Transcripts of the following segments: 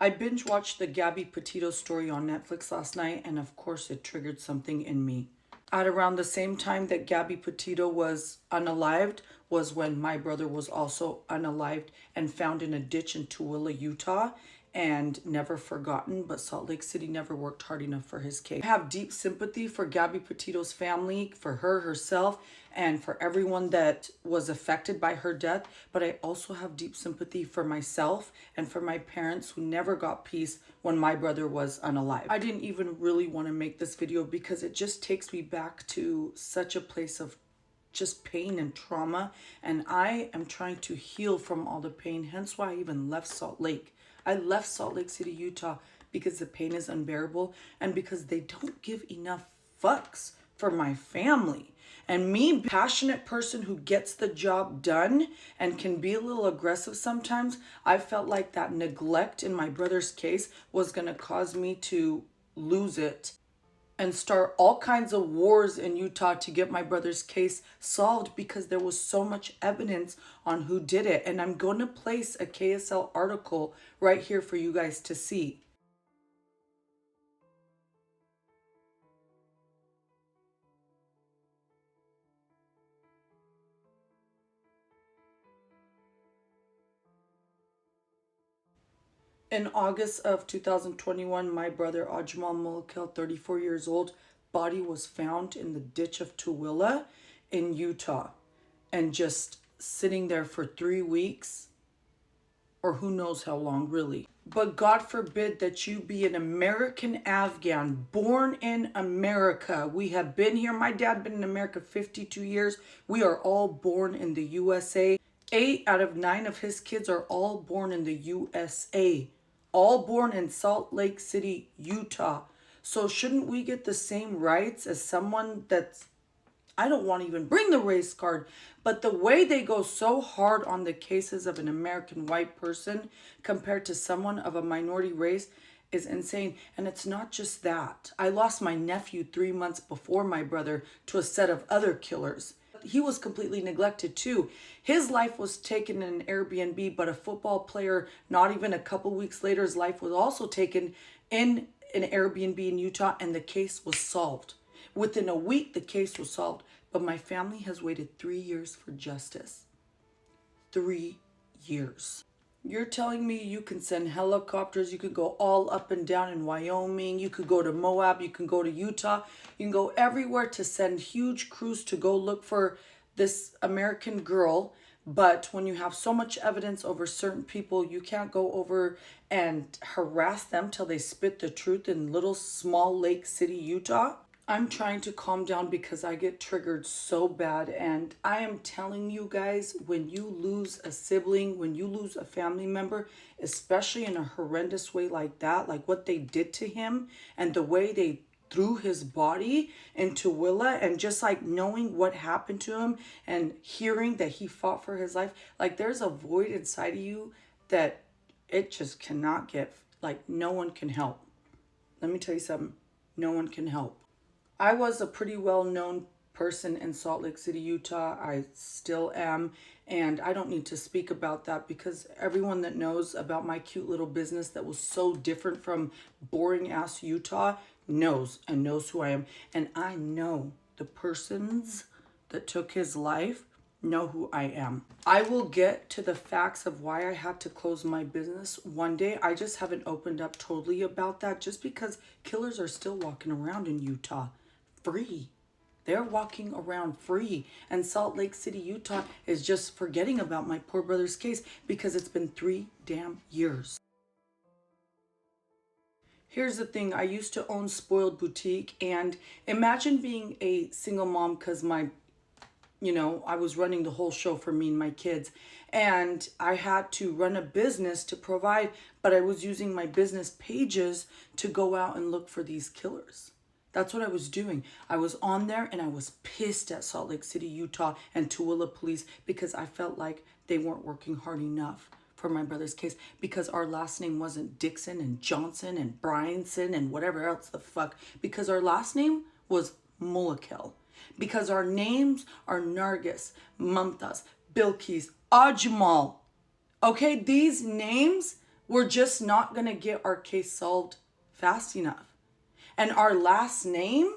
I binge watched the Gabby Petito story on Netflix last night, and of course, it triggered something in me. At around the same time that Gabby Petito was unalived was when my brother was also unalived and found in a ditch in Tooele, Utah, and never forgotten, but Salt Lake City never worked hard enough for his case. I have deep sympathy for Gabby Petito's family, for her herself, and for everyone that was affected by her death, but I also have deep sympathy for myself and for my parents who never got peace when my brother was unalive. I didn't even really want to make this video because it just takes me back to such a place of just pain and trauma, and I am trying to heal from all the pain, hence why I even left Salt Lake. I left Salt Lake City, Utah because the pain is unbearable and because they don't give enough fucks for my family. And me, passionate person who gets the job done and can be a little aggressive sometimes, I felt like that neglect in my brother's case was going to cause me to lose it and start all kinds of wars in Utah to get my brother's case solved because there was so much evidence on who did it. And I'm going to place a KSL article right here for you guys to see. In August of 2021, my brother Ajmal Mulkel, 34 years old, body was found in the ditch of Tooele in Utah, and just sitting there for 3 weeks, or who knows how long really. But God forbid that you be an American Afghan, born in America. We have been here. My dad been in America 52 years. We are all born in the USA. 8 out of 9 of his kids are all born in the USA. All born in Salt Lake City, Utah. So shouldn't we get the same rights as someone that's, I don't want to even bring the race card, but the way they go so hard on the cases of an American white person compared to someone of a minority race is insane. And it's not just that. I lost my nephew 3 months before my brother to a set of other killers. He was completely neglected too. His life was taken in an Airbnb, but a football player, not even a couple weeks later, his life was also taken in an Airbnb in Utah, and the case was solved. Within a week, the case was solved, but my family has waited 3 years for justice. 3 years. You're telling me you can send helicopters, you could go all up and down in Wyoming, you could go to Moab, you can go to Utah, you can go everywhere to send huge crews to go look for this American girl, but when you have so much evidence over certain people, you can't go over and harass them till they spit the truth in little small Lake City, Utah? I'm trying to calm down because I get triggered so bad, and I am telling you guys, when you lose a sibling, when you lose a family member, especially in a horrendous way like that, like what they did to him and the way they threw his body into Willa, and just like knowing what happened to him and hearing that he fought for his life, like there's a void inside of you that it just cannot get, like no one can help. Let me tell you something, no one can help. I was a pretty well-known person in Salt Lake City, Utah. I still am, and I don't need to speak about that because everyone that knows about my cute little business that was so different from boring-ass Utah knows who I am. And I know the persons that took his life know who I am. I will get to the facts of why I had to close my business one day. I just haven't opened up totally about that just because killers are still walking around in Utah free. They're walking around free, and Salt Lake City, Utah is just forgetting about my poor brother's case because it's been 3 damn years. Here's the thing, I used to own Spoiled Boutique, and imagine being a single mom because I was running the whole show for me and my kids, and I had to run a business to provide, but I was using my business pages to go out and look for these killers. That's what I was doing. I was on there and I was pissed at Salt Lake City, Utah and Tooele police because I felt like they weren't working hard enough for my brother's case because our last name wasn't Dixon and Johnson and Bryanson and whatever else the fuck, because our last name was Mulkel, because our names are Nargis, Mumtaz, Bilkis, Ajmal. Okay, these names we're just not going to get our case solved fast enough. And our last name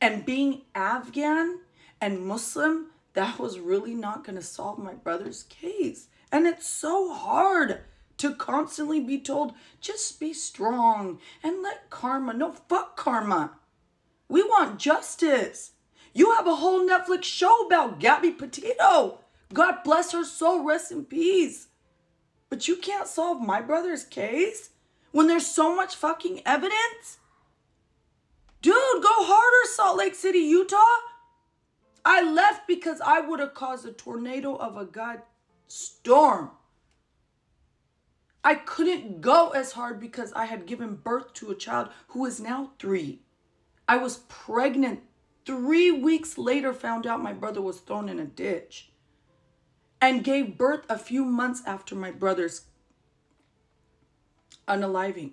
and being Afghan and Muslim, that was really not going to solve my brother's case. And it's so hard to constantly be told, just be strong and let karma. No, fuck karma. We want justice. You have a whole Netflix show about Gabby Petito. God bless her soul, rest in peace. But you can't solve my brother's case when there's so much fucking evidence? Dude, go harder, Salt Lake City, Utah. I left because I would have caused a tornado of a god storm. I couldn't go as hard because I had given birth to a child who is now 3. I was pregnant. 3 weeks later, found out my brother was thrown in a ditch. And gave birth a few months after my brother's unaliving.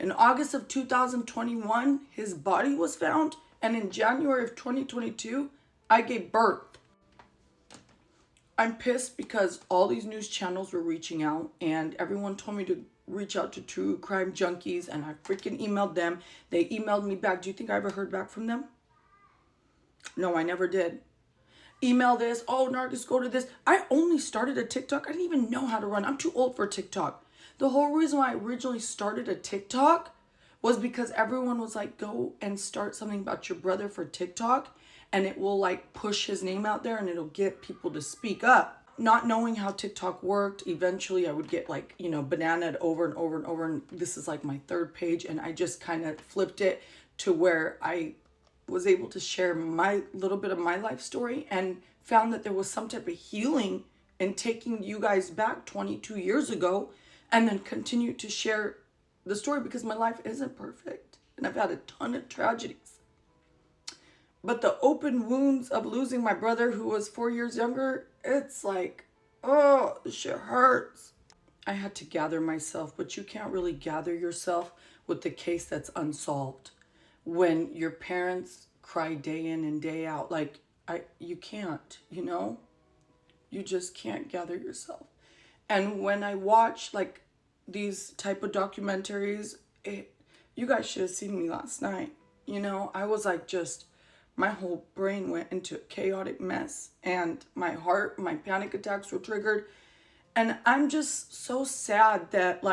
In August of 2021, his body was found. And in January of 2022, I gave birth. I'm pissed because all these news channels were reaching out. And everyone told me to reach out to True Crime Junkies. And I freaking emailed them. They emailed me back. Do you think I ever heard back from them? No, I never did. Email this. Oh, Nargis, go to this. I only started a TikTok. I didn't even know how to run. I'm too old for TikTok. The whole reason why I originally started a TikTok was because everyone was like, go and start something about your brother for TikTok. And it will like push his name out there and it'll get people to speak up. Not knowing how TikTok worked, eventually I would get like, bananaed over and over and over. And this is like my 3rd page. And I just kind of flipped it to where I was able to share my little bit of my life story and found that there was some type of healing in taking you guys back 22 years ago and then continue to share the story because my life isn't perfect and I've had a ton of tragedies. But the open wounds of losing my brother who was 4 years younger, it's like, oh, this shit hurts. I had to gather myself, but you can't really gather yourself with the case that's unsolved. When your parents cry day in and day out, you can't, you just can't gather yourself. And when I watch these type of documentaries, you guys should have seen me last night. I was my whole brain went into a chaotic mess and my panic attacks were triggered. And I'm just so sad that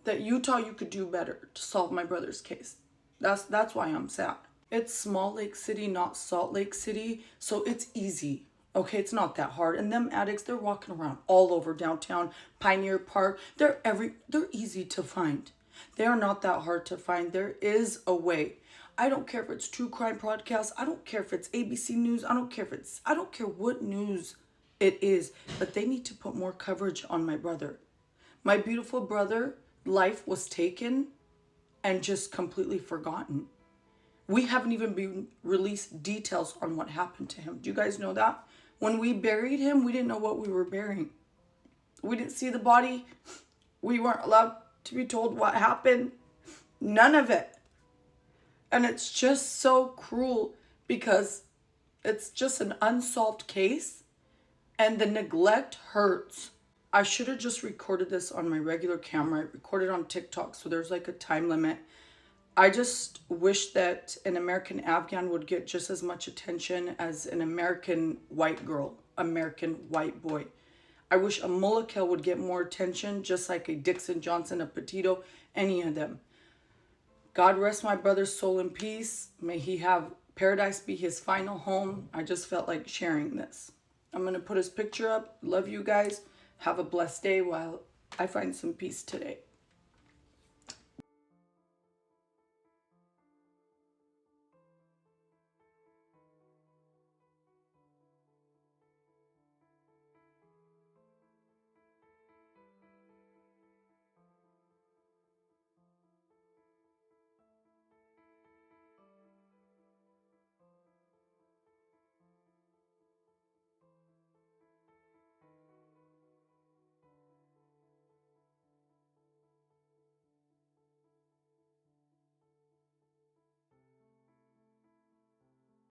that Utah, you could do better to solve my brother's case. That's why I'm sad. It's Small Lake City, not Salt Lake City, so it's easy. Okay, it's not that hard. And them addicts, they're walking around all over downtown, Pioneer Park. They're easy to find. They are not that hard to find. There is a way. I don't care if it's True Crime Podcast. I don't care if it's ABC News. I don't care what news it is, but they need to put more coverage on my brother. My beautiful brother, life was taken and just completely forgotten. We haven't even been released details on what happened to him. Do you guys know that? When we buried him, we didn't know what we were burying. We didn't see the body. We weren't allowed to be told what happened. None of it. And it's just so cruel because it's just an unsolved case and the neglect hurts. I should have just recorded this on my regular camera. I recorded on TikTok, so there's a time limit. I just wish that an American Afghan would get just as much attention as an American white girl, American white boy. I wish a Mullikel would get more attention, just like a Dixon Johnson, a Petito, any of them. God rest my brother's soul in peace. May he have paradise be his final home. I just felt like sharing this. I'm going to put his picture up. Love you guys. Have a blessed day while I find some peace today.